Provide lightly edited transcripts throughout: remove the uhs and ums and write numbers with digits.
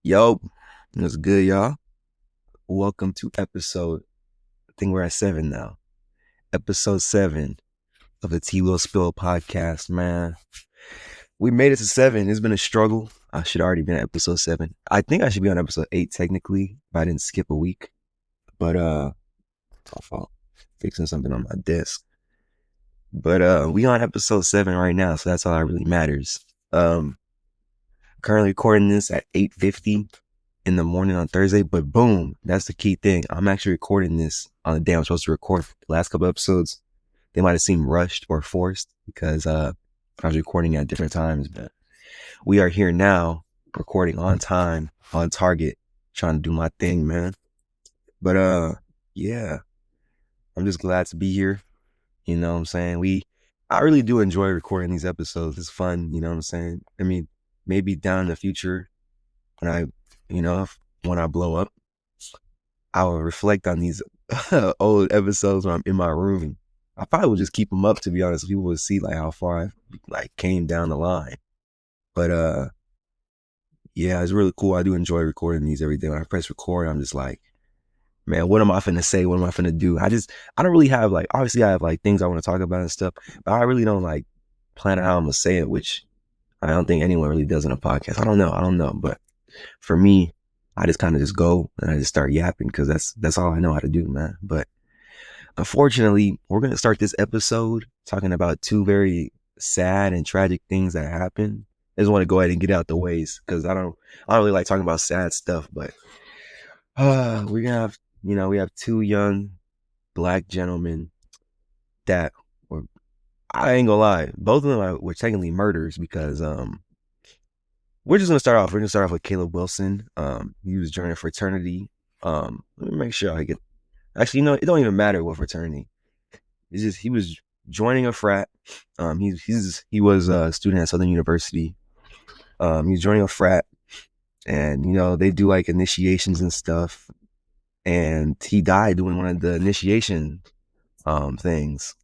Yo, what's good, y'all? Welcome to episode, I think we're at 7 now. Episode 7 of the Twill Spill podcast, man. We made it to 7. It's been a struggle. I should already been at episode 7. I think I should be on episode 8 technically, but I didn't skip a week. But it's my fault. Fixing something on my desk. But we on episode 7 right now, so that's all that really matters. Currently recording this at 8:50 in the morning on Thursday, but boom, that's the key thing. I'm actually recording this on the day I'm supposed to record. The last couple episodes, they might have seemed rushed or forced because I was recording at different times, but we are here now, recording on time, on target, trying to do my thing, man. But yeah, I'm just glad to be here. You know what I'm saying? I really do enjoy recording these episodes. It's fun, you know what I'm saying? I mean, maybe down in the future when I blow up, I will reflect on these old episodes when I'm in my room. I probably would just keep them up, to be honest. People would see like how far I came down the line. But yeah, it's really cool. I do enjoy recording these every day. When I press record, I'm just like, man, what am I finna say? What am I finna do? I don't really have obviously I have things I want to talk about and stuff, but I really don't plan out how I'm gonna say it, which I don't think anyone really does in a podcast. I don't know. But for me, I just kind of just go and I just start yapping because that's all I know how to do, man. But unfortunately, we're going to start this episode talking about two very sad and tragic things that happened. I just want to go ahead and get out the ways because I don't really like talking about sad stuff, but we're gonna have we have two young black gentlemen that were, I ain't gonna lie, both of them were technically murders because we're just gonna start off. We're gonna start off with Caleb Wilson. He was joining a fraternity. Let me make sure I get. Actually, it don't even matter what fraternity. It's just he was joining a frat. He was a student at Southern University. He was joining a frat, and they do like initiations and stuff. And he died doing one of the initiation things.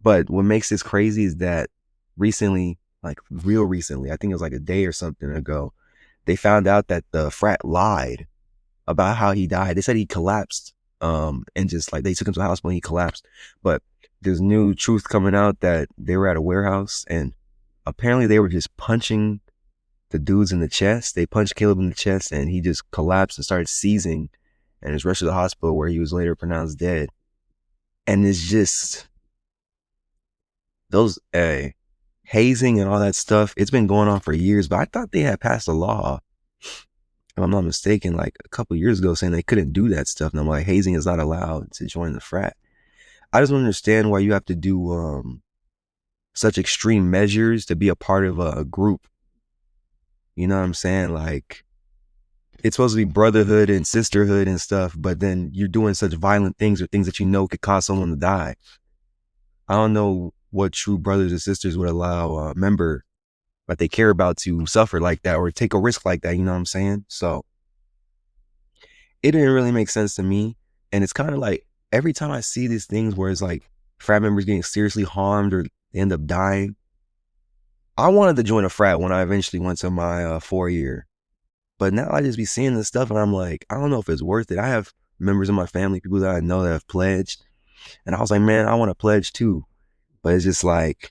But what makes this crazy is that recently, like real recently, I think it was like a day or something ago, they found out that the frat lied about how he died. They said he collapsed, and just like they took him to the hospital and he collapsed. But there's new truth coming out that they were at a warehouse and apparently they were just punching the dudes in the chest. They punched Caleb in the chest and he just collapsed and started seizing and was rushed to the hospital where he was later pronounced dead. And it's just those hazing and all that stuff, it's been going on for years, but I thought they had passed a law, if I'm not mistaken, like a couple of years ago saying they couldn't do that stuff. And I'm like, hazing is not allowed to join the frat. I just don't understand why you have to do such extreme measures to be a part of a group. You know what I'm saying? Like, it's supposed to be brotherhood and sisterhood and stuff, but then you're doing such violent things or things that could cause someone to die. I don't know what true brothers and sisters would allow a member that they care about to suffer like that or take a risk like that, you know what I'm saying? So it didn't really make sense to me. And it's kind of like every time I see these things where it's like frat members getting seriously harmed or they end up dying, I wanted to join a frat when I eventually went to my 4-year. But now I just be seeing this stuff and I'm like, I don't know if it's worth it. I have members of my family, people that I know that have pledged. And I was like, man, I want to pledge too. But it's just like,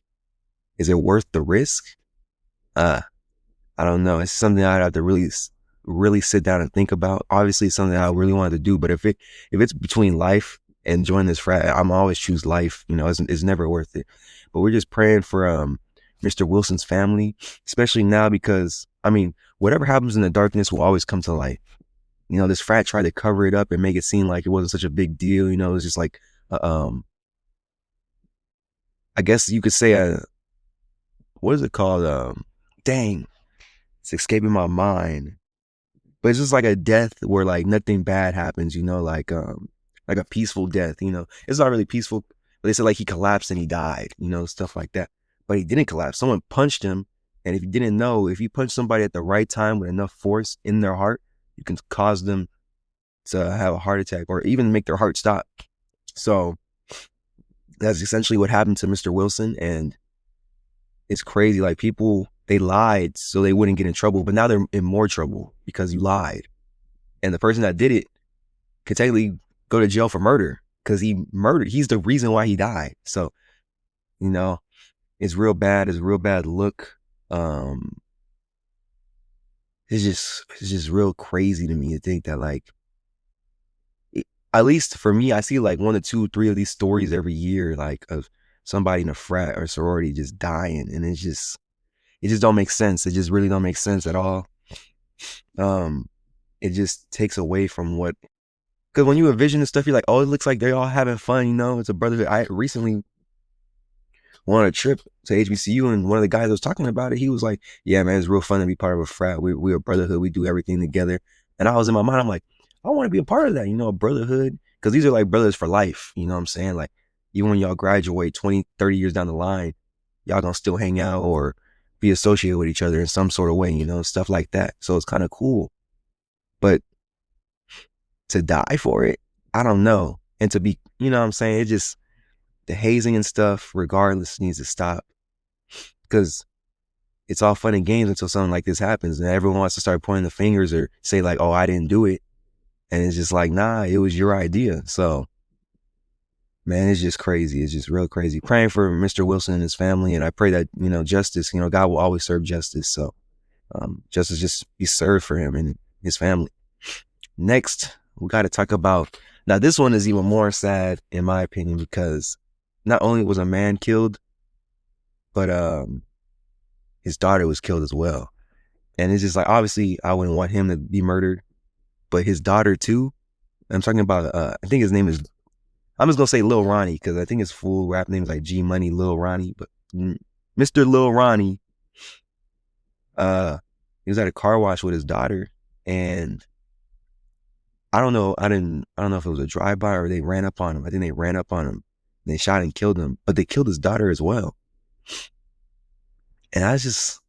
is it worth the risk? I don't know. It's something I'd have to really sit down and think about. Obviously, it's something I really wanted to do. But if it's between life and joining this frat, I'm always choose life. It's never worth it. But we're just praying for Mr. Wilson's family, especially now because, I mean, whatever happens in the darkness will always come to light. This frat tried to cover it up and make it seem like it wasn't such a big deal. It was just like, I guess you could say, what is it called? Dang, it's escaping my mind. But it's just like a death where like nothing bad happens, like a peaceful death, It's not really peaceful, but they said like he collapsed and he died, stuff like that. But he didn't collapse. Someone punched him. And if you didn't know, if you punch somebody at the right time with enough force in their heart, you can cause them to have a heart attack or even make their heart stop. So that's essentially what happened to Mr. Wilson. And it's crazy. Like people they lied so they wouldn't get in trouble, but now they're in more trouble because you lied. And the person that did it could technically go to jail for murder because he murdered. He's the reason why he died. So, you know, it's real bad. It's a real bad look. It's just real crazy to me to think that, like, at least for me, I see like 1 or 2, 3 of these stories every year, like of somebody in a frat or sorority just dying, and it just don't make sense. It just really don't make sense at all. It just takes away from what, because when you envision this stuff, you're like, oh, it looks like they're all having fun, you know, it's a brotherhood. I recently went on a trip to HBCU, and one of the guys that was talking about it, he was like, yeah, man, it's real fun to be part of a frat. We're a brotherhood. We do everything together. And I was in my mind, I'm like, I want to be a part of that, you know, a brotherhood. Because these are like brothers for life, you know what I'm saying? Like, even when y'all graduate 20, 30 years down the line, y'all gonna still hang out or be associated with each other in some sort of way, you know, stuff like that. So it's kind of cool. But to die for it, I don't know. And to be, you know what I'm saying? It just, the hazing and stuff, regardless, needs to stop. Because it's all fun and games until something like this happens. And everyone wants to start pointing the fingers or say like, oh, I didn't do it. And it's just like, nah, it was your idea. So, man, it's just crazy. It's just real crazy. Praying for Mr. Wilson and his family. And I pray that, you know, justice, you know, God will always serve justice. So justice just be served for him and his family. Next, we got to talk about, now this one is even more sad in my opinion, because not only was a man killed, but his daughter was killed as well. And it's just like, obviously I wouldn't want him to be murdered, but his daughter too. I'm talking about, I think his name is, I'm just gonna say Lil Ronnie, because I think his full rap name is like G Money Lil Ronnie. But Mr. Lil Ronnie, he was at a car wash with his daughter, and I don't know if it was a drive-by or they ran up on him. I think they ran up on him. They shot and killed him, but they killed his daughter as well. And it just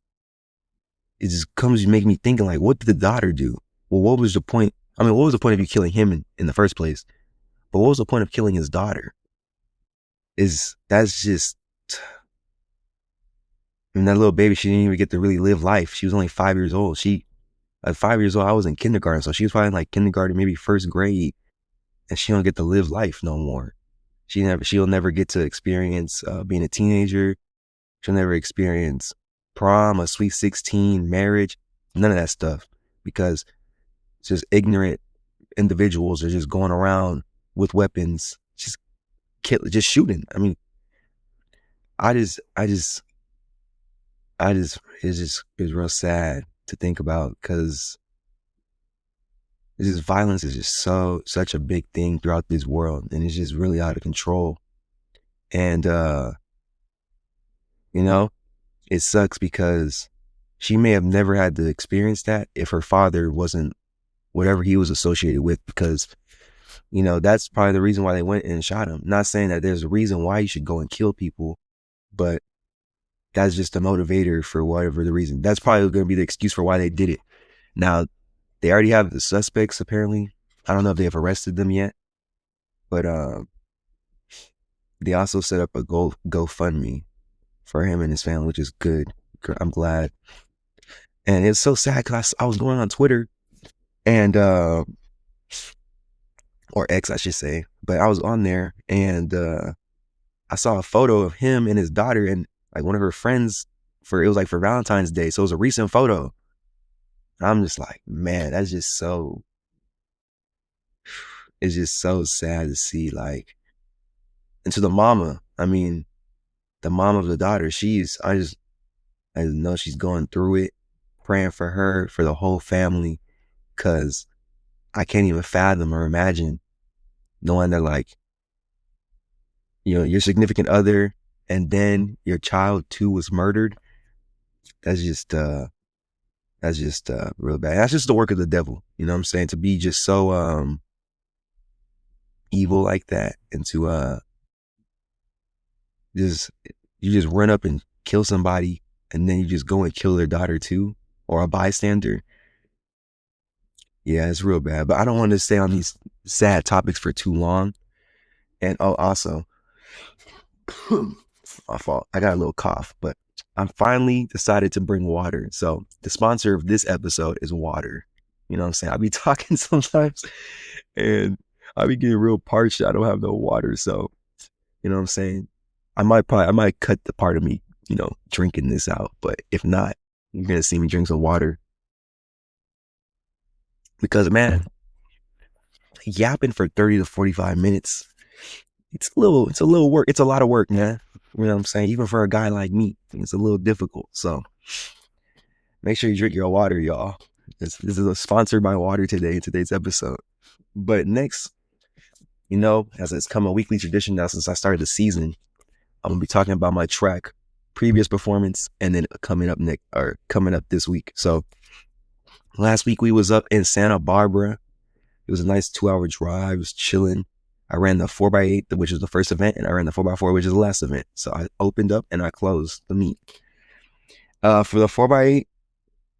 comes making me thinking, like, what did the daughter do? Well, what was the point? I mean, what was the point of you killing him in the first place? But what was the point of killing his daughter? That's just, I mean, that little baby, she didn't even get to really live life. She was only 5 years old. At 5 years old, I was in kindergarten. So she was probably in like kindergarten, maybe first grade. And she don't get to live life no more. She'll never get to experience being a teenager. She'll never experience prom, a sweet 16, marriage, none of that stuff. Because it's just ignorant individuals are just going around with weapons, just shooting. I mean, it's real sad to think about, because violence is just such a big thing throughout this world, and it's just really out of control. And you know, it sucks because she may have never had to experience that if her father wasn't whatever he was associated with, because, you know, that's probably the reason why they went and shot him. Not saying that there's a reason why you should go and kill people, but that's just a motivator for whatever the reason. That's probably going to be the excuse for why they did it. Now, they already have the suspects, apparently. I don't know if they have arrested them yet, but they also set up a GoFundMe for him and his family, which is good. I'm glad. And it's so sad because I was going on Twitter and, or X, I should say, but I was on there and I saw a photo of him and his daughter and like one of her friends it was like for Valentine's Day. So it was a recent photo. And I'm just like, man, it's just so sad to see, like, and to the mama, I mean, the mom of the daughter, I just know she's going through it, praying for her, for the whole family, because I can't even fathom or imagine knowing that, like, you know, your significant other and then your child too was murdered. That's just real bad. That's just the work of the devil, you know what I'm saying? To be just so evil like that, and to you just run up and kill somebody and then you just go and kill their daughter too, or a bystander. Yeah, it's real bad. But I don't want to stay on these sad topics for too long. And also, my fault, I got a little cough, but I finally decided to bring water. So the sponsor of this episode is water. You know what I'm saying? I'll be talking sometimes and I'll be getting real parched. I don't have no water. So, you know what I'm saying? I might cut the part of me, drinking this out. But if not, you're going to see me drink some water. Because, man, yapping for 30 to 45 minutes, it's a little work. It's a lot of work, man. You know what I'm saying? Even for a guy like me, it's a little difficult. So make sure you drink your water, y'all. This is sponsored by water today's episode. But next, as it's come a weekly tradition now since I started the season, I'm gonna be talking about my track previous performance and then coming up this week. So last week we was up in Santa Barbara. It was a nice 2-hour drive. It was chilling. I ran the 4x8, which was the first event, and I ran the 4x4, which is the last event. So I opened up and I closed the meet. For the 4x8,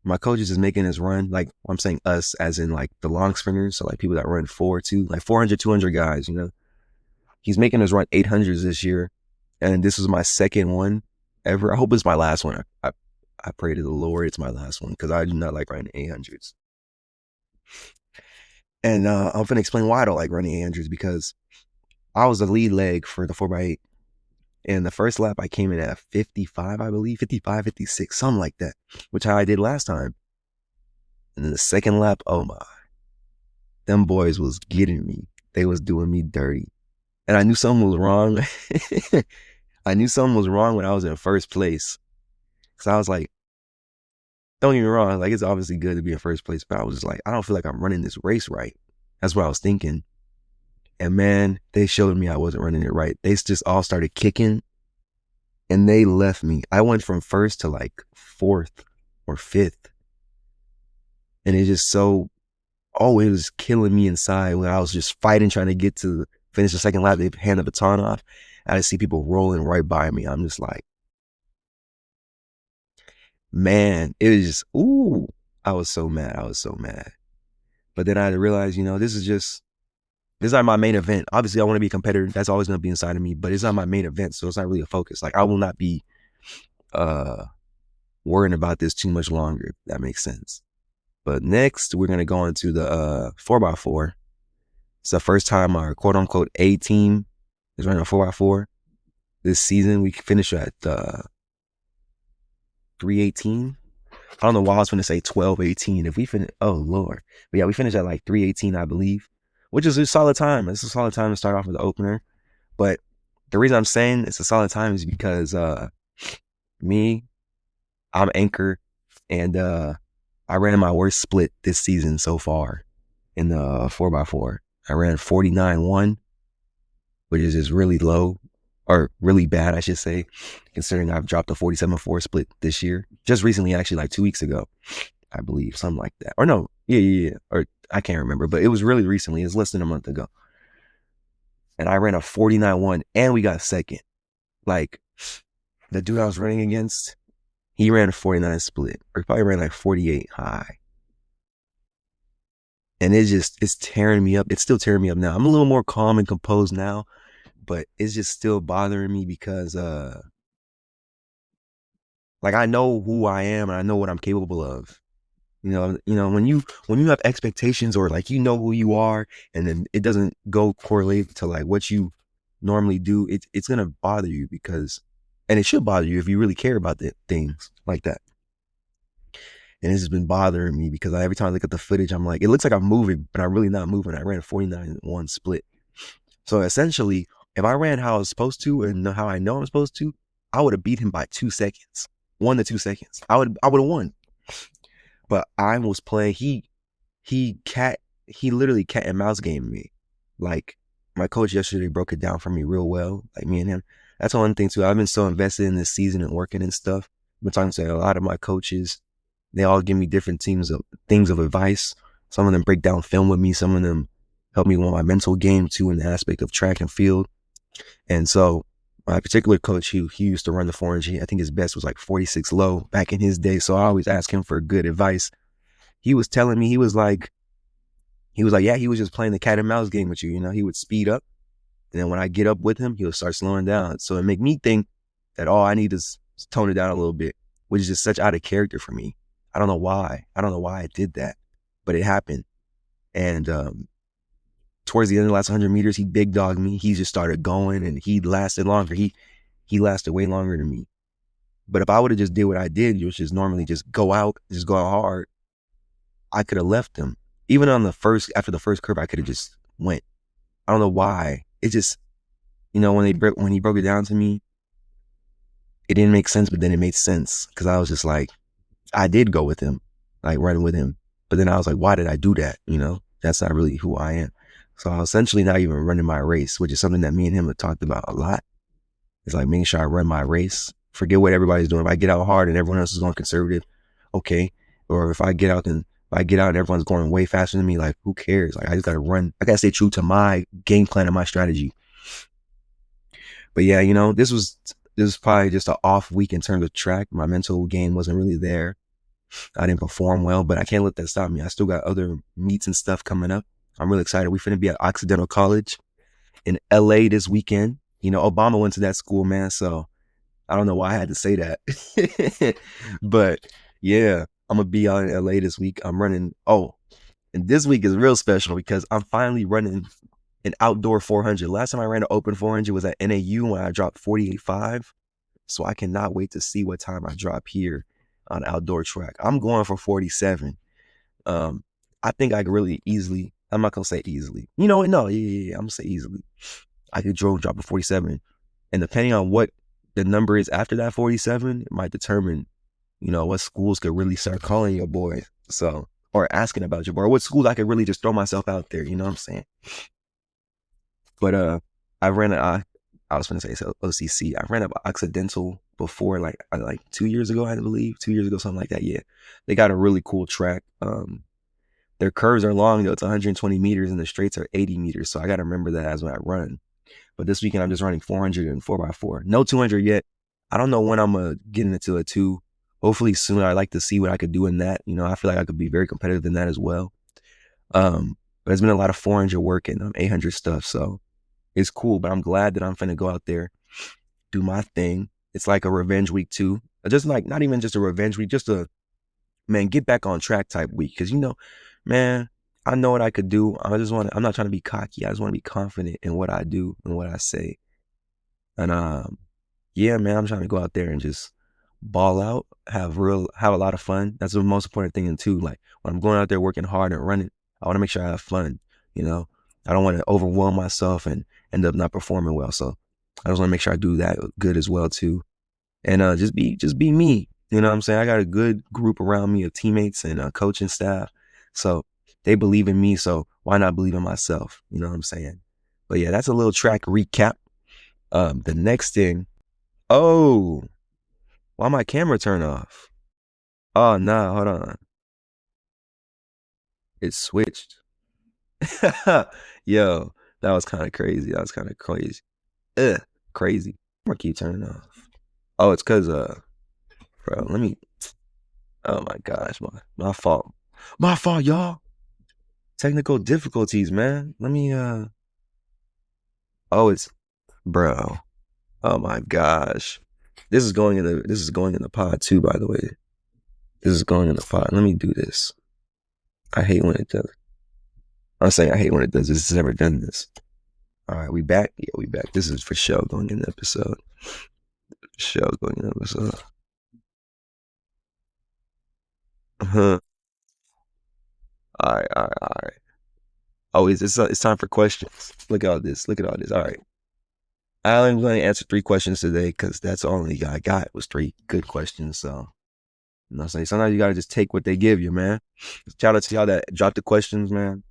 my coach is just making us run, like I'm saying us as in like the long sprinters. So like people that run 4-2, like 400, 200 guys, He's making us run 800s this year. And this was my second one ever. I hope it's my last one. I pray to the Lord it's my last one because I do not like running 800s. And I'm going to explain why I don't like running 800s because I was the lead leg for the 4x8. And the first lap, I came in at 55, I believe, 55, 56, something like that, which how I did last time. And then the second lap, oh my, them boys was getting me. They was doing me dirty. And I knew something was wrong. I knew something was wrong when I was in first place. So I was like, don't get me wrong, like it's obviously good to be in first place, but I was just like, I don't feel like I'm running this race right. That's what I was thinking. And man, they showed me I wasn't running it right. They just all started kicking and they left me. I went from first to like fourth or fifth. And it just it was killing me inside when I was just fighting, trying to get to finish the second lap. They hand the baton off. I just see people rolling right by me. I'm just like, man, it was just, ooh, I was so mad. But then I had to realize, this is not my main event. Obviously, I want to be a competitor. That's always going to be inside of me, but it's not my main event, so it's not really a focus. Like, I will not be worrying about this too much longer, if that makes sense. But next, we're going to go into the 4x4. It's the first time our quote-unquote A team is running a 4x4. This season, we finished at 318. I don't know why I was going to say 1218. If we finish, oh Lord. But yeah, we finished at like 318, I believe, which is a solid time. It's a solid time to start off with the opener. But the reason I'm saying it's a solid time is because I'm anchor, and I ran my worst split this season so far in the 4x4. I ran 49-1, which is just really low, or really bad, I should say, considering I've dropped a 47-4 split this year. Just recently, actually, like 2 weeks ago, I believe, something like that. Or no, yeah. Or I can't remember, but it was really recently. It was less than a month ago. And I ran a 49-1, and we got second. Like, the dude I was running against, he ran a 49 split, or he probably ran like 48 high. And it's tearing me up. It's still tearing me up now. I'm a little more calm and composed now, but it's just still bothering me because, like, I know who I am and I know what I'm capable of. When you have expectations, or like, who you are, and then it doesn't go correlate to like what you normally do, it's going to bother you and it should bother you if you really care about things like that. And this has been bothering me because every time I look at the footage, I'm like, it looks like I'm moving, but I'm really not moving. I ran a 49-1 split. So essentially, if I ran how I was supposed to and how I know I'm supposed to, I would have beat him by 2 seconds, 1 to 2 seconds. I would have won. But I was playing. He literally cat and mouse gamed me. Like, my coach yesterday broke it down for me real well. Like, me and him. That's one thing too. I've been so invested in this season and working and stuff. I've been talking to a lot of my coaches. They all give me different things of advice. Some of them break down film with me. Some of them help me with my mental game too, in the aspect of track and field. And so my particular coach, he used to run the 4G. I think his best was like 46 low back in his day. So I always ask him for good advice. He was telling me, he was like, yeah, he was just playing the cat and mouse game with you. He would speed up, and then when I get up with him, he'll start slowing down. So it make me think that all I need is tone it down a little bit, which is just such out of character for me. I don't know why. I don't know why I did that, but it happened. And towards the end of the last 100 meters, he big dogged me. He just started going, and he lasted longer. He lasted way longer than me. But if I would have just did what I did, which is normally just go out hard, I could have left him. Even after the first curve, I could have just went. I don't know why. It just, when he broke it down to me, it didn't make sense, but then it made sense because I was just like, I did go with him, like running with him. But then I was like, why did I do that? That's not really who I am. So I was essentially not even running my race, which is something that me and him have talked about a lot. It's like making sure I run my race. Forget what everybody's doing. If I get out hard and everyone else is going conservative, okay. Or if I get out and everyone's going way faster than me, like who cares? Like I just gotta run. I gotta stay true to my game plan and my strategy. But yeah, this was probably just an off week in terms of track. My mental game wasn't really there. I didn't perform well, but I can't let that stop me. I still got other meets and stuff coming up. I'm really excited. We finna be at Occidental College in LA this weekend. Obama went to that school, man. So I don't know why I had to say that. But yeah, I'm gonna be out in LA this week. I'm running. Oh, and this week is real special because I'm finally running an outdoor 400. Last time I ran an open 400 was at NAU when I dropped 48.5. So I cannot wait to see what time I drop here on outdoor track. I'm going for 47. I think I could really easily. I'm not gonna say easily. No, yeah. I'm gonna say easily. I could drop a 47, and depending on what the number is after that 47, it might determine, what schools could really start calling your boy. So, or asking about your boy, or what schools I could really just throw myself out there. You know what I'm saying? But I ran I was gonna say OCC. I ran up Occidental before, like 2 years ago, I believe. 2 years ago, something like that. Yeah, they got a really cool track. Their curves are long though. It's 120 meters, and the straights are 80 meters. So I got to remember that as when I run. But this weekend I'm just running 400 and 4x4. No 200 yet. I don't know when I'm gonna get into a 2. Hopefully soon. I'd like to see what I could do in that. I feel like I could be very competitive in that as well. But it's been a lot of 400 work and 800 stuff. So it's cool. But I'm glad that I'm finna go out there, do my thing. It's like a revenge week too. Just like not even just a revenge week, just a get back on track type week. Because man, I know what I could do. I'm not trying to be cocky. I just want to be confident in what I do and what I say. And yeah, man, I'm trying to go out there and just ball out, have a lot of fun. That's the most important thing too. Like when I'm going out there working hard and running, I want to make sure I have fun. I don't want to overwhelm myself and end up not performing well. So I just want to make sure I do that good as well too. And just be me. You know what I'm saying? I got a good group around me of teammates and coaching staff. So they believe in me. So why not believe in myself? You know what I'm saying? But yeah, that's a little track recap. The next thing, why my camera turn off? Oh, nah, hold on. It switched. Yo, that was kind of crazy. Ugh, crazy. I'm gonna keep turning off. Oh, it's cause bro, oh my gosh, my fault. My fault, y'all. Technical difficulties, man. Let me oh, it's bro. Oh my gosh. This is going in the pod too, by the way. This is going in the pod. Let me do this. I hate when it does. I'm saying I hate when it does this. It's never done this. All right, we back? Yeah, we back. This is for sure going in the episode. Uh-huh. All right. Oh, it's time for questions. Look at all this. All right. I'm going to answer 3 questions today because that's all I got was 3 good questions. So, you know what I'm saying? Sometimes you got to just take what they give you, man. Shout out to y'all that dropped the questions, man.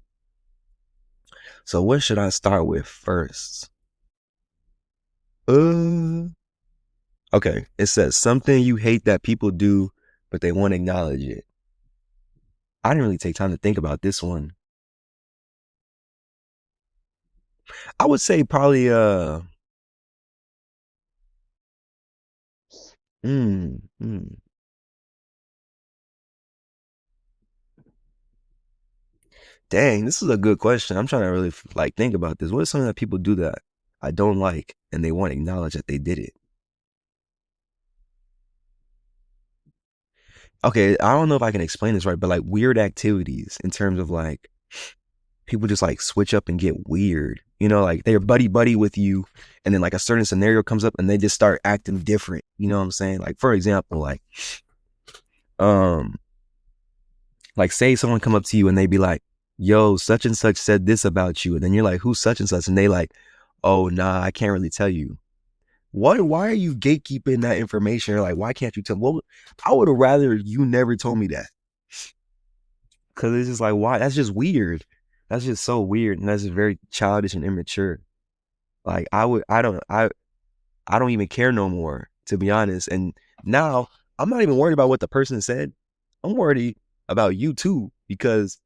So what should I start with first? Okay. It says something you hate that people do, but they won't acknowledge it. I didn't really take time to think about this one. I would say probably Dang, this is a good question. I'm trying to really think about this. What is something that people do that I don't like and they won't acknowledge that they did it? okay, I don't know if I can explain this right, but like weird activities in terms of like people just like switch up and get weird. You know, like they're buddy buddy with you, and then like a certain scenario comes up and they just start acting different. You know what I'm saying? Like for example, um, like say someone come up to you and they be like, "Yo, such and such said this about you," and then you're like, "Who's such and such?" And they like, "Oh, nah, I can't really tell you." What? Why are you gatekeeping that information? Or like, why can't you tell? Well, I would have rather you never told me that. Cause it's just like, why? That's just weird. That's just so weird, and that's just very childish and immature. Like I don't even care no more, to be honest. And now I'm not even worried about what the person said. I'm worried about you too, because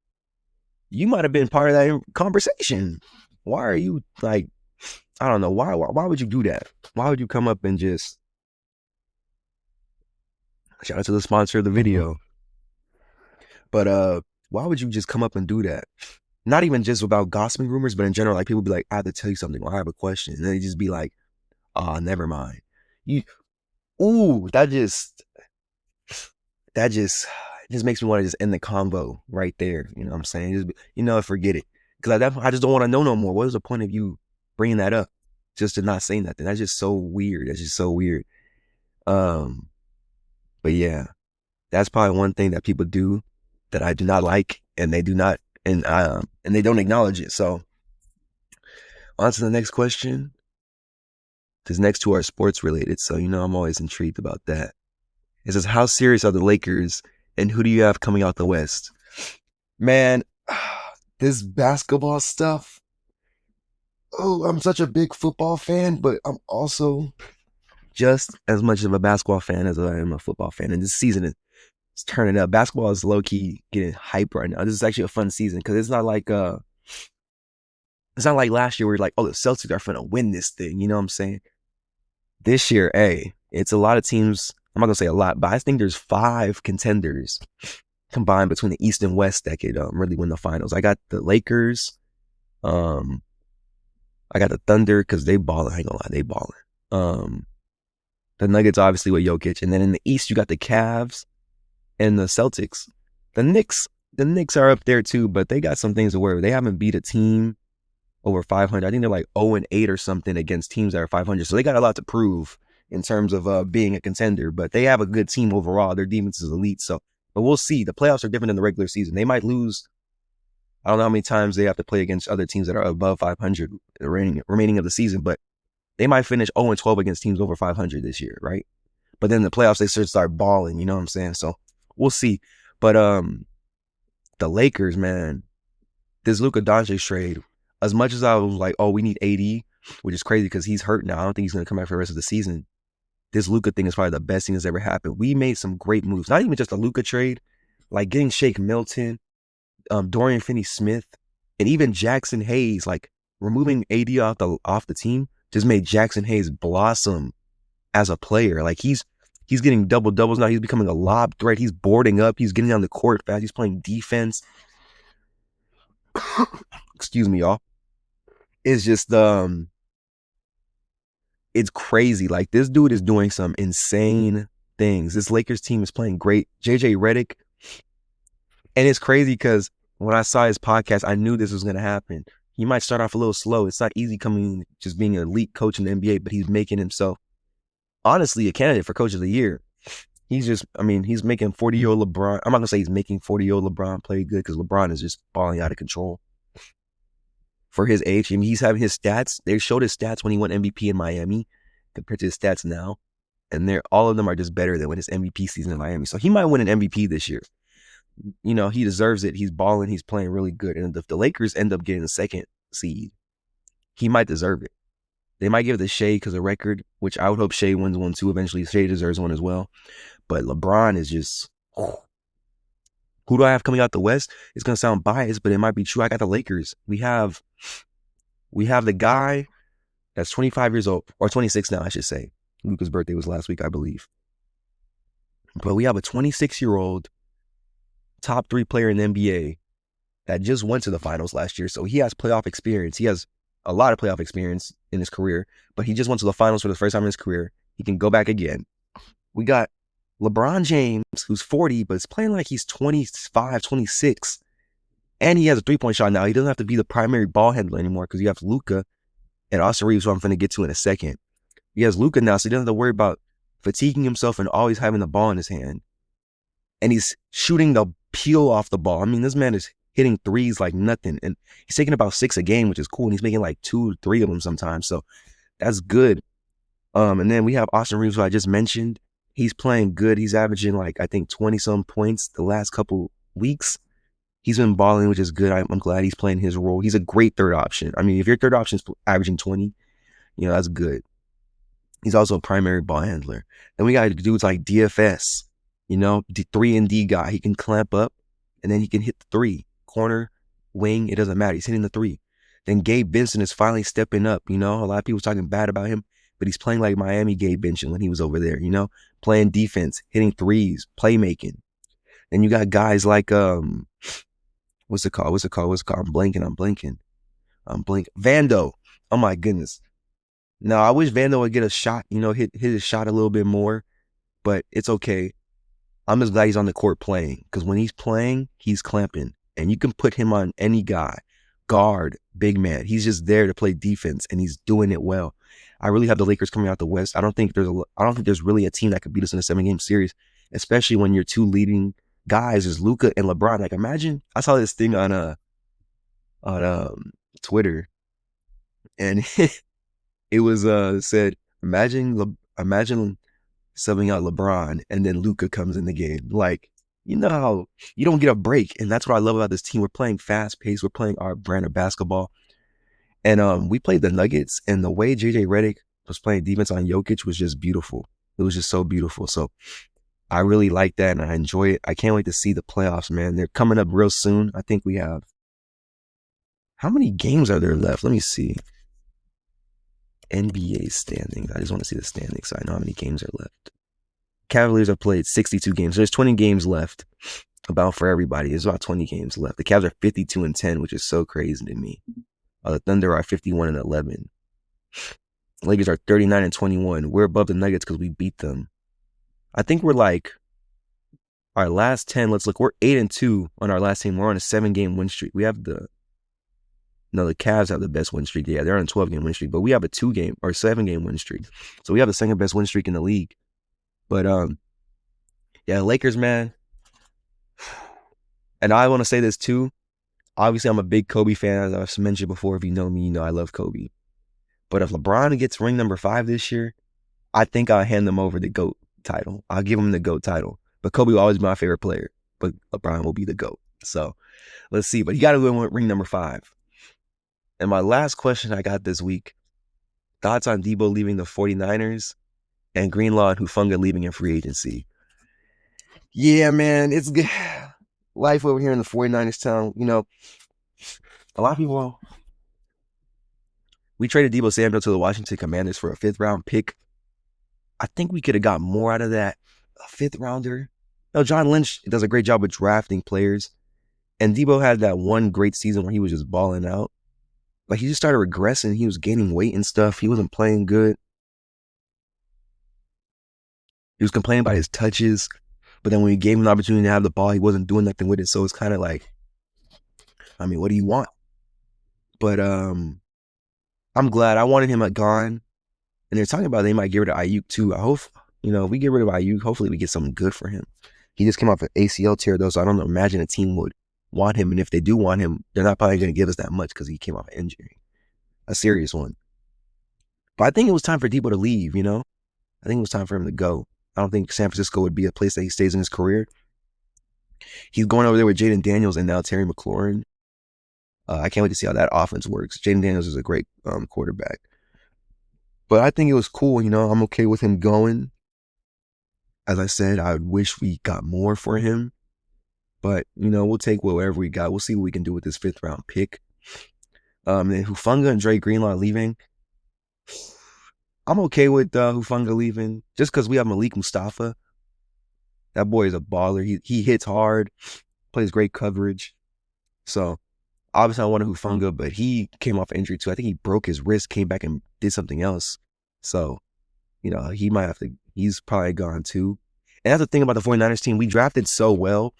you might have been part of that conversation. Why are you like, I don't know, why would you do that? Why would you come up and just, shout out to the sponsor of the video, but why would you just come up and do that? Not even just about gossiping rumors, but in general, like people be like, I have to tell you something, or I have a question, and they just be like, oh, never mind. You, ooh, that just makes me want to just end the convo right there. You know what I'm saying? Just, you know, forget it. Because I just don't want to know no more. What is the point of you bringing that up just to not say nothing? That's just so weird. That's just so weird. Um, but yeah, that's probably one thing that people do that I do not like, and they do not, and they don't acknowledge it. So on to the next question. Because next to our sports related, so you know I'm always intrigued about that. It says, how serious are the Lakers, and who do you have coming out the West? Man, this basketball stuff. Oh, I'm such a big football fan, but I'm also just as much of a basketball fan as I am a football fan. And this season is turning up. Basketball is low key getting hype right now. This is actually a fun season because it's not like last year where you're like, oh, the Celtics are finna win this thing. You know what I'm saying? This year, hey, it's a lot of teams. I'm not gonna say a lot, but I think there's 5 contenders combined between the East and West that could really win the finals. I got the Lakers. I got the Thunder because they balling. I ain't gonna lie, they balling. The Nuggets obviously with Jokic, and then in the East you got the Cavs and the Celtics. The Knicks are up there too, but they got some things to worry. They haven't beat a team over 500. I think they're like 0-8 or something against teams that are 500. So they got a lot to prove in terms of being a contender, but they have a good team overall. Their defense is elite. So, but we'll see. The playoffs are different than the regular season. They might lose. I don't know how many times they have to play against other teams that are above 500 the remaining of the season, but they might finish 0-12 against teams over 500 this year, right? But then the playoffs, they should start balling, you know what I'm saying? So we'll see. But the Lakers, man, this Luka Doncic trade, as much as I was like, oh, we need AD, which is crazy because he's hurt now. I don't think he's going to come back for the rest of the season. This Luka thing is probably the best thing that's ever happened. We made some great moves. Not even just a Luka trade, like getting Shake Milton, Dorian Finney-Smith, and even Jackson Hayes, like removing AD off the team just made Jackson Hayes blossom as a player. Like he's getting double doubles now. He's becoming a lob threat. He's boarding up. He's getting on the court fast. He's playing defense. Excuse me, y'all. It's just it's crazy. Like this dude is doing some insane things. This Lakers team is playing great. JJ Redick. And it's crazy because when I saw his podcast, I knew this was going to happen. He might start off a little slow. It's not easy just being an elite coach in the NBA, but he's making himself, honestly, a candidate for coach of the year. He's making 40-year-old LeBron. I'm not going to say he's making 40-year-old LeBron play good because LeBron is just balling out of control for his age. I mean, he's having his stats. They showed his stats when he won MVP in Miami compared to his stats now. And all of them are just better than when his MVP season in Miami. So he might win an MVP this year. You know, he deserves it. He's balling. He's playing really good. And if the Lakers end up getting the 2nd seed, he might deserve it. They might give it to Shea because of record, which I would hope Shea wins one too eventually. Shea deserves one as well. But LeBron is just, who do I have coming out the West? It's going to sound biased, but it might be true. I got the Lakers. We have the guy that's 25 years old, or 26 now, I should say. Luka's birthday was last week, I believe. But we have a 26-year-old top 3 player in the NBA that just went to the finals last year. So he has playoff experience. He has a lot of playoff experience in his career, but he just went to the finals for the first time in his career. He can go back again. We got LeBron James, who's 40, but is playing like he's 25, 26. And he has a three-point shot now. He doesn't have to be the primary ball handler anymore because you have Luka and Austin Reeves, who I'm going to get to in a second. He has Luka now, so he doesn't have to worry about fatiguing himself and always having the ball in his hand. And he's shooting the peel off the ball. I mean, this man is hitting threes like nothing. And he's taking about 6 a game, which is cool. And he's making like 2 or 3 of them sometimes. So that's good. And then we have Austin Reeves, who I just mentioned. He's playing good. He's averaging like, I think, 20-some points the last couple weeks. He's been balling, which is good. I'm glad he's playing his role. He's a great third option. I mean, if your third option is averaging 20, that's good. He's also a primary ball handler. Then we got dudes like DFS, the 3-and-D guy. He can clamp up, and then he can hit the 3. Corner, wing, it doesn't matter. He's hitting the 3. Then Gabe Vincent is finally stepping up. A lot of people talking bad about him, but he's playing like Miami Gabe Vincent when he was over there, playing defense, hitting threes, playmaking. Then you got guys like, what's it called? I'm blanking. Vando. Oh my goodness. Now, I wish Vando would get a shot, hit his shot a little bit more, but it's okay. I'm just glad he's on the court playing, because when he's playing, he's clamping, and you can put him on any guy, guard, big man. He's just there to play defense, and he's doing it well. I really have the Lakers coming out the West. I don't think there's really a team that could beat us in a 7-game series, especially when your 2 leading guys is Luka and LeBron. Like, imagine, I saw this thing on Twitter, and it was said, imagine subbing out LeBron and then Luka comes in the game. Like, how you don't get a break, and that's what I love about this team. We're playing fast paced. We're playing our brand of basketball, and we played the Nuggets, and the way JJ Redick was playing defense on Jokic was just beautiful. It was just so beautiful. So I really like that, and I enjoy it. I can't wait to see the playoffs, man. They're coming up real soon. I think we have, how many games are there left? Let me see. NBA standings. I just want to see the standings so I know how many games are left. Cavaliers have played 62 games. There's 20 games left. About for everybody. There's about 20 games left. The Cavs are 52-10, which is so crazy to me. The Thunder are 51-11. Lakers are 39-21. We're above the Nuggets because we beat them. I think we're like, our last 10, let's look. We're 8-2 on our last team. We're on a 7-game win streak. We have the Cavs have the best win streak. Yeah, they're on a 12-game win streak, but we have a 2-game or 7-game win streak. So we have the second best win streak in the league. But yeah, Lakers, man. And I want to say this too. Obviously, I'm a big Kobe fan. As I've mentioned before, if you know me, you know I love Kobe. But if LeBron gets ring number 5 this year, I think I'll hand them over the GOAT title. I'll give him the GOAT title. But Kobe will always be my favorite player. But LeBron will be the GOAT. So let's see. But he got to win ring number 5. And my last question I got this week, thoughts on Debo leaving the 49ers and Greenlaw and Hufanga leaving in free agency. Yeah, man, it's good. Life over here in the 49ers town, a lot of people, we traded Debo Samuel to the Washington Commanders for a 5th-round pick. I think we could have got more out of that, a 5th rounder. No, John Lynch does a great job with drafting players. And Debo had that one great season where he was just balling out. Like, he just started regressing. He was gaining weight and stuff. He wasn't playing good. He was complaining about his touches. But then when we gave him the opportunity to have the ball, he wasn't doing nothing with it. So it's kind of like, I mean, what do you want? But I'm glad. I wanted him gone. And they're talking about they might get rid of Ayuk too. I hope, if we get rid of Ayuk, hopefully we get something good for him. He just came off an ACL tear though, so I don't imagine a team would want him. And if they do want him, they're not probably going to give us that much because he came off an injury. A serious one. But I think it was time for Debo to leave, I think it was time for him to go. I don't think San Francisco would be a place that he stays in his career. He's going over there with Jaden Daniels and now Terry McLaurin. I can't wait to see how that offense works. Jaden Daniels is a great quarterback. But I think it was cool, I'm okay with him going. As I said, I wish we got more for him. But, we'll take whatever we got. We'll see what we can do with this 5th-round pick. Then Hufanga and Dre Greenlaw leaving. I'm okay with Hufanga leaving just because we have Malik Mustafa. That boy is a baller. He hits hard, plays great coverage. So, obviously, I wanted Hufanga, but he came off injury too. I think he broke his wrist, came back and did something else. So, he might have to, he's probably gone too. And that's the thing about the 49ers team. We drafted so well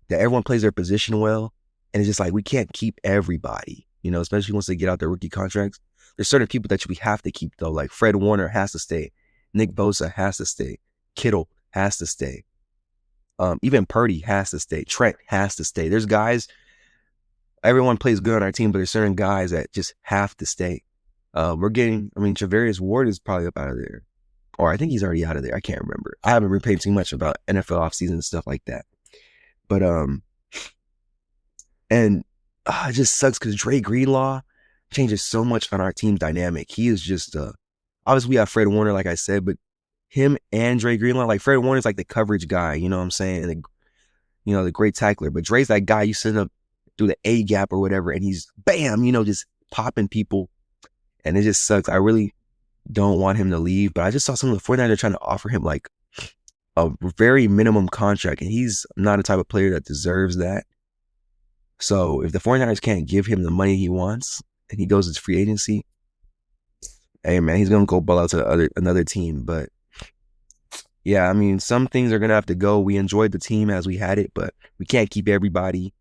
that everyone plays their position well. And it's just like, we can't keep everybody, especially once they get out their rookie contracts. There's certain people that we have to keep, though. Like Fred Warner has to stay. Nick Bosa has to stay. Kittle has to stay. Even Purdy has to stay. Trent has to stay. There's guys, everyone plays good on our team, but there's certain guys that just have to stay. Travarius Ward is probably up out of there. Or I think he's already out of there. I can't remember. I haven't been paying too much about NFL offseason and stuff like that. But, it just sucks because Dre Greenlaw changes so much on our team dynamic. He is just, obviously we have Fred Warner, like I said, but him and Dre Greenlaw, like Fred Warner's like the coverage guy, you know what I'm saying? And the great tackler. But Dre's that guy you send up through the A gap or whatever, and he's bam, just popping people. And it just sucks. I really don't want him to leave, but I just saw some of the 49ers trying to offer him like a very minimum contract, and he's not a type of player that deserves that. So if the 49ers can't give him the money he wants and he goes to free agency, hey man, he's gonna go ball out to another team. But yeah, some things are gonna have to go. We enjoyed the team as we had it, but we can't keep everybody.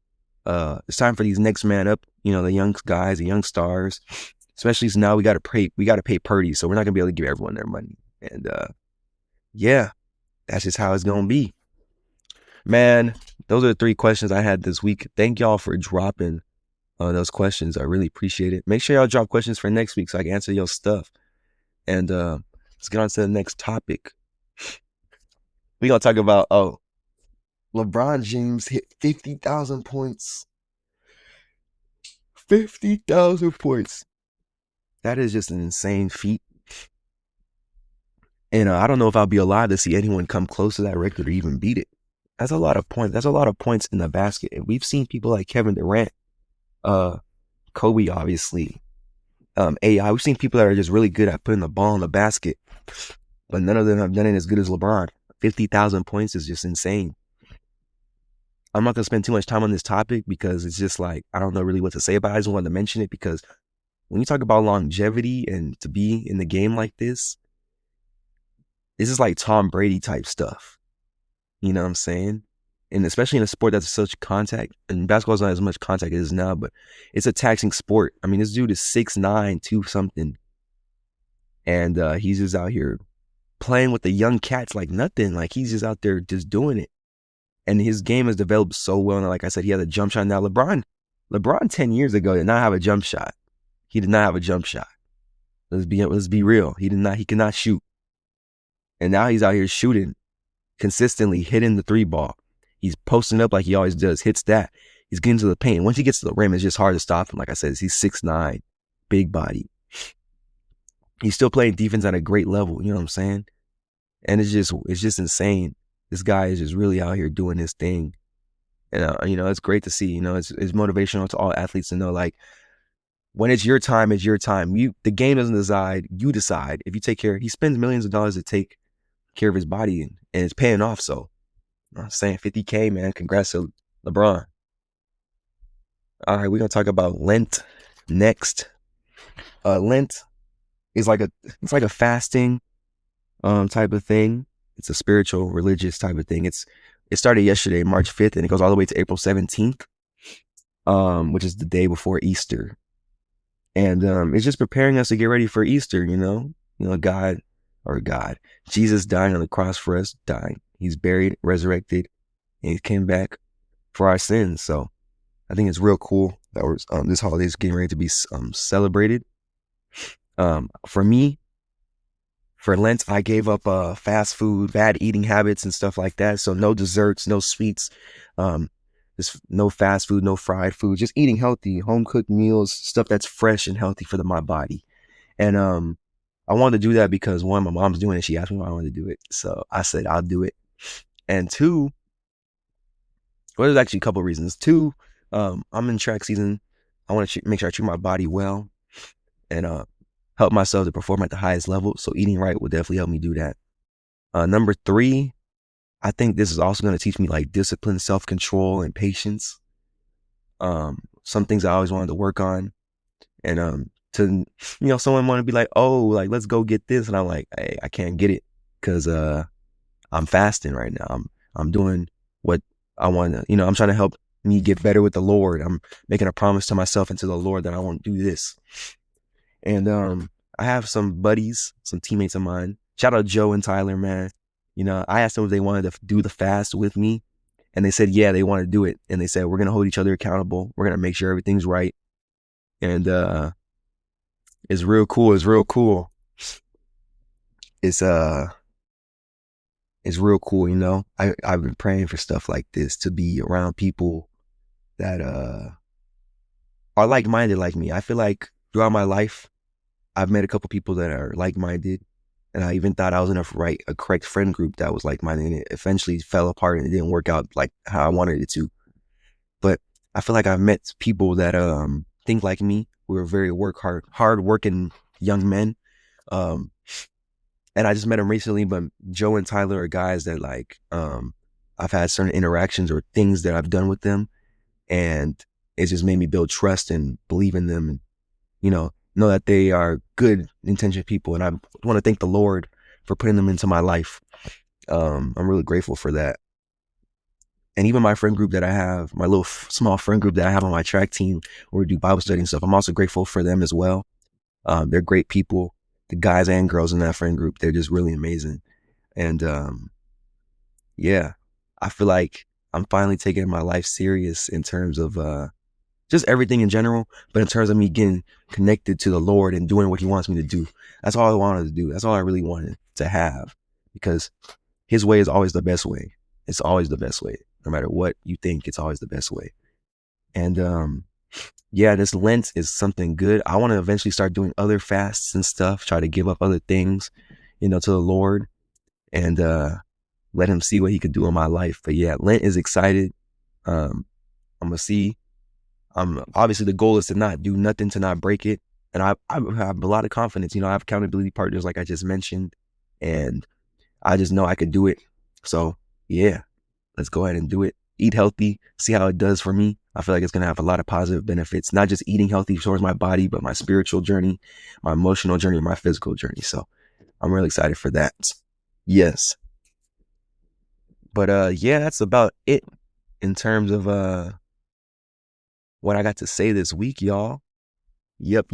It's time for these next man up, the young guys, the young stars. Especially so now we gotta pay Purdy, so we're not gonna be able to give everyone their money. And yeah, that's just how it's gonna be. Man, those are the 3 questions I had this week. Thank y'all for dropping those questions. I really appreciate it. Make sure y'all drop questions for next week so I can answer your stuff. And let's get on to the next topic. We're gonna talk about LeBron James hit 50,000 points. 50,000 points. That is just an insane feat. And I don't know if I'll be alive to see anyone come close to that record or even beat it. That's a lot of points. That's a lot of points in the basket. And we've seen people like Kevin Durant, Kobe, obviously, AI. We've seen people that are just really good at putting the ball in the basket, but none of them have done it as good as LeBron. 50,000 points is just insane. I'm not going to spend too much time on this topic because it's just like, I don't know really what to say about it. I just wanted to mention it because when you talk about longevity and to be in the game like this is like Tom Brady type stuff. You know what I'm saying? And especially in a sport that's such contact, and basketball's not as much contact as it is now, but it's a taxing sport. This dude is 6'9", 2 something. And he's just out here playing with the young cats like nothing. Like he's just out there just doing it. And his game has developed so well. And like I said, he has a jump shot now. LeBron 10 years ago did not have a jump shot. He did not have a jump shot. Let's be real. He could not shoot. And now he's out here shooting consistently, hitting the 3 ball. He's posting up like he always does, hits that. He's getting to the paint. Once he gets to the rim, it's just hard to stop him. Like I said, he's 6'9", big body. He's still playing defense at a great level. You know what I'm saying? And it's just insane. This guy is just really out here doing his thing. And, it's great to see. It's motivational to all athletes to know, like, when it's your time, it's your time. The game doesn't decide. You decide. If you take care, he spends millions of dollars to take care of his body, and it's paying off. So I'm saying $50K, man. Congrats to LeBron. All right, we're gonna talk about Lent next. Lent is like a fasting type of thing. It's a spiritual, religious type of thing. It started yesterday, March 5th, and it goes all the way to April 17th, which is the day before Easter. And it's just preparing us to get ready for Easter, Jesus dying on the cross for us, dying. He's buried, resurrected, and he came back for our sins. So I think it's real cool that this holiday is getting ready to be celebrated. For me, for Lent, I gave up fast food, bad eating habits and stuff like that. So no desserts, no sweets, just no fast food, no fried food, just eating healthy, home cooked meals, stuff that's fresh and healthy for my body. And I wanted to do that because one, my mom's doing it. She asked me why I wanted to do it. So I said, I'll do it. And 2, well, there's actually a couple of reasons. 2, I'm in track season. I want to make sure I treat my body well and help myself to perform at the highest level. So eating right will definitely help me do that. Number 3, I think this is also going to teach me like discipline, self-control, and patience. Some things I always wanted to work on. And someone want to be like, oh, like, let's go get this. And I'm like, hey, I can't get it because I'm fasting right now. I'm doing what I want to, I'm trying to help me get better with the Lord. I'm making a promise to myself and to the Lord that I won't do this. And I have some buddies, some teammates of mine. Shout out Joe and Tyler, man. I asked them if they wanted to do the fast with me, and they said, yeah, they want to do it. And they said, we're going to hold each other accountable. We're going to make sure everything's right. And it's real cool. It's real cool. It's real cool. I've been praying for stuff like this, to be around people that are like-minded like me. I feel like throughout my life, I've met a couple people that are like-minded, and I even thought I was in a correct friend group that was like-minded, and it eventually fell apart and it didn't work out like how I wanted it to. But I feel like I've met people that think like me, who are very hard-working young men. And I just met them recently, but Joe and Tyler are guys that I've had certain interactions or things that I've done with them, and it just made me build trust and believe in them, and know that they are good intentioned people. And I want to thank the Lord for putting them into my life. I'm really grateful for that. And even my friend group that I have, my little small friend group that I have on my track team, where we do Bible study and stuff, I'm also grateful for them as well. They're great people. The guys and girls in that friend group, they're just really amazing. And yeah, I feel like I'm finally taking my life serious in terms of just everything in general, but in terms of me getting connected to the Lord and doing what he wants me to do. That's all I wanted to do. That's all I really wanted to have, because his way is always the best way. It's always the best way. No matter what you think, it's always the best way. And yeah, this Lent is something good. I want to eventually start doing other fasts and stuff, try to give up other things, to the Lord, and let him see what he could do in my life. But yeah, Lent is excited. I'm gonna see. Obviously the goal is to not do nothing, to not break it. And I have a lot of confidence. I have accountability partners, like I just mentioned, and I just know I could do it. So yeah, let's go ahead and do it. Eat healthy, see how it does for me. I feel like it's going to have a lot of positive benefits, not just eating healthy towards my body, but my spiritual journey, my emotional journey, my physical journey. So I'm really excited for that. Yes. But yeah, that's about it in terms of what I got to say this week, y'all. Yep.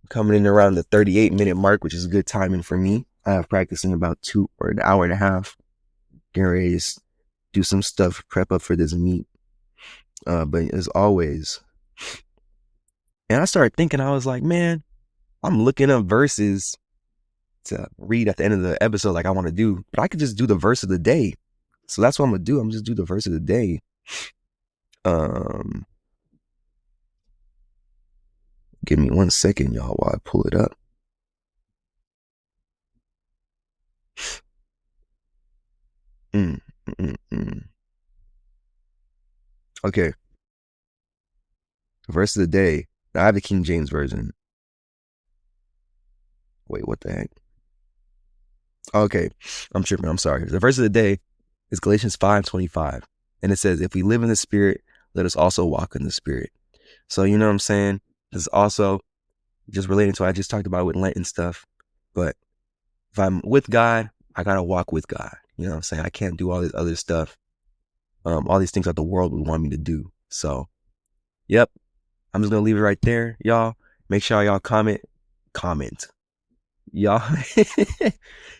Coming in around the 38-minute mark, which is good timing for me. I have practiced in about 2 or an hour and a half. Getting ready to do some stuff, prep up for this meet. But as always, and I started thinking, I was like, man, I'm looking up verses to read at the end of the episode like I want to do, but I could just do the verse of the day. So that's what I'm gonna do. I'm just do the verse of the day. Give me 1 second, y'all, while I pull it up. Okay. Verse of the day. I have the King James version. Wait, what the heck? Okay, I'm tripping. I'm sorry. The verse of the day is Galatians 5:25. And it says, if we live in the Spirit, let us also walk in the Spirit. So, you know what I'm saying? This is also just relating to what I just talked about with Lent and stuff. But if I'm with God, I got to walk with God. You know what I'm saying? I can't do all this other stuff. All these things that the world would want me to do. So, yep. I'm just going to leave it right there, y'all. Make sure y'all comment. Y'all,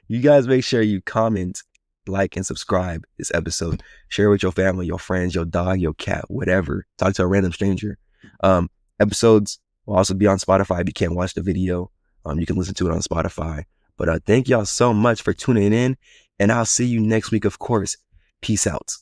you guys make sure you comment, like, and subscribe this episode. Share with your family, your friends, your dog, your cat, whatever. Talk to a random stranger. Episodes will also be on Spotify. If you can't watch the video, you can listen to it on Spotify. But thank y'all so much for tuning in, and I'll see you next week, of course. Peace out.